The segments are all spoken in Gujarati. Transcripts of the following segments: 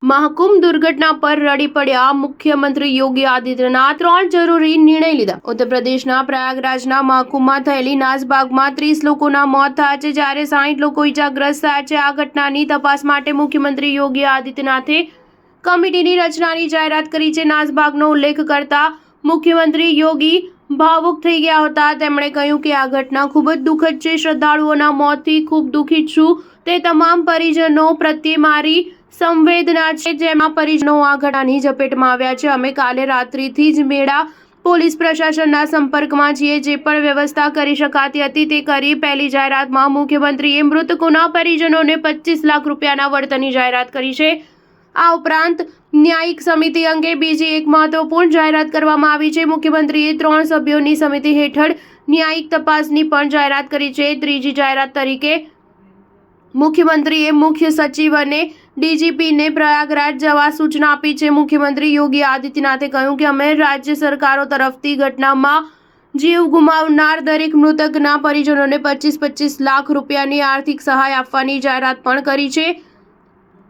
મહાકુંભ દુર્ઘટના પર રડી પડ્યા મુખ્યમંત્રી યોગી આદિત્યનાથ 3 જરૂરી નિર્ણય લીધા। ઉત્તર પ્રદેશના પ્રયાગરાજના મહાકુંભમાં થયેલી નાસભાગમાં 30 લોકોના મોત થયા છે, જ્યારે 60 લોકો ઇજાગ્રસ્ત થયા છે। આ ઘટનાની તપાસ માટે મુખ્યમંત્રી યોગી આદિત્યનાથે કમિટીની રચનાની જાહેરાત કરી છે। નાસભાગનો ઉલ્લેખ કરતા મુખ્યમંત્રી યોગી ભાવુક થઈ ગયા હતા। તેમણે કહ્યું કે આ ઘટના ખૂબ જ દુઃખદ છે। શ્રદ્ધાળુઓના મોતથી ખૂબ દુઃખિત છું। તે તમામ પરિજનો પ્રત્યે મારી સંવેદના છે, જેમાં પરિજનો આ ઘટનાની ઝપેટમાં આવ્યા છે। અમે કાલે રાત્રિથી જ મેળા પોલીસ પ્રશાસનના સંપર્કમાં છીએ। જે પણ વ્યવસ્થા કરી શકાતી હતી તે કરી। પહેલી જાહેરાતમાં મુખ્યમંત્રીએ મૃતકોના પરિજનોને 25 લાખ રૂપિયાના વળતરની જાહેરાત કરી છે। આ ઉપરાંત ન્યાયિક સમિતિ અંગે બીજી એક મહત્વપૂર્ણ જાહેરાત કરવામાં આવી છે। મુખ્યમંત્રીએ 3 સભ્યોની સમિતિ હેઠળ ન્યાયિક તપાસની પણ જાહેરાત કરી છે। ત્રીજી જાહેરાત તરીકે મુખ્યમંત્રીએ મુખ્ય સચિવ અને ડીજીપીને પ્રયાગરાજ જવા સૂચના આપી છે। મુખ્યમંત્રી યોગી આદિત્યનાથે કહ્યું કે અમે રાજ્ય સરકારો તરફથી ઘટનામાં જીવ ગુમાવનાર દરેક મૃતકના પરિજનોને 25-25 લાખ રૂપિયાની આર્થિક સહાય આપવાની જાહેરાત પણ કરી છે।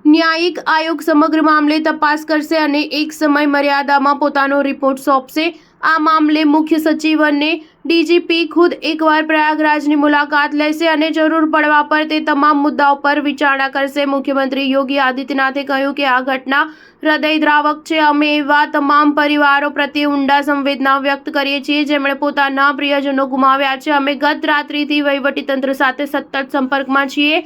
ન્યાયિક આયોગ સમગ્ર મામલે તપાસ કરશે અને એક સમય મર્યાદામાં પોતાનો રિપોર્ટ સોંપશે। આ મામલે મુખ્ય સચિવ અને ડીજીપી ખુદ એકવાર પ્રયાગરાજની મુલાકાત લેશે અને જરૂર પડવા પર તે તમામ મુદ્દાઓ પર વિચારણા કરશે। મુખ્યમંત્રી યોગી આદિત્યનાથે કહ્યું કે આ ઘટના હૃદયદ્રાવક છે। અમે એવા તમામ પરિવારો પ્રત્યે ઊંડા સંવેદના વ્યક્ત કરીએ છીએ જેમણે પોતાના પ્રિયજનો ગુમાવ્યા છે। અમે ગત રાત્રિથી વહીવટીતંત્ર સાથે સતત સંપર્કમાં છીએ।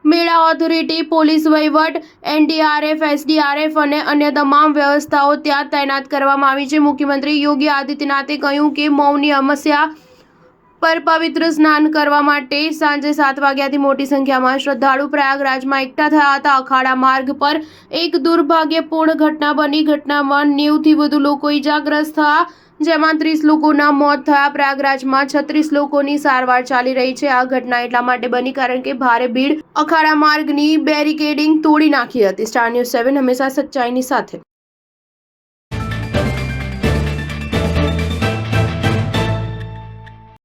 મેળા ઓથોરિટી, પોલીસ વહીવટ, એનડીઆરએફ, એસડીઆરએફ અને અન્ય તમામ વ્યવસ્થાઓ ત્યાં તૈનાત કરવામાં આવી છે। મુખ્યમંત્રી યોગી આદિત્યનાથે કહ્યું કે મૌની અમાસ્યા પર પવિત્ર સ્નાન કરવા માટે સાંજે 7 વાગ્યાથી મોટી સંખ્યામાં શ્રદ્ધાળુ પ્રયાગરાજમાં એકઠા થયા હતા। અખાડા માર્ગ પર એક દુર્ભાગ્યપૂર્ણ ઘટના બની। ઘટનામાં 90થી વધુ લોકો ઇજાગ્રસ્ત થયા, જેમાં 30 લોકોના મોત થયા। પ્રયાગરાજમાં 36 લોકોની સારવાર ચાલી રહી છે। આ ઘટના એટલા માટે બની કારણ કે ભારે ભીડ અખાડા માર્ગની બેરિકેડિંગ તોડી નાખી હતી। સ્ટાર ન્યૂઝ 7 હંમેશા સચ્ચાઈની સાથે।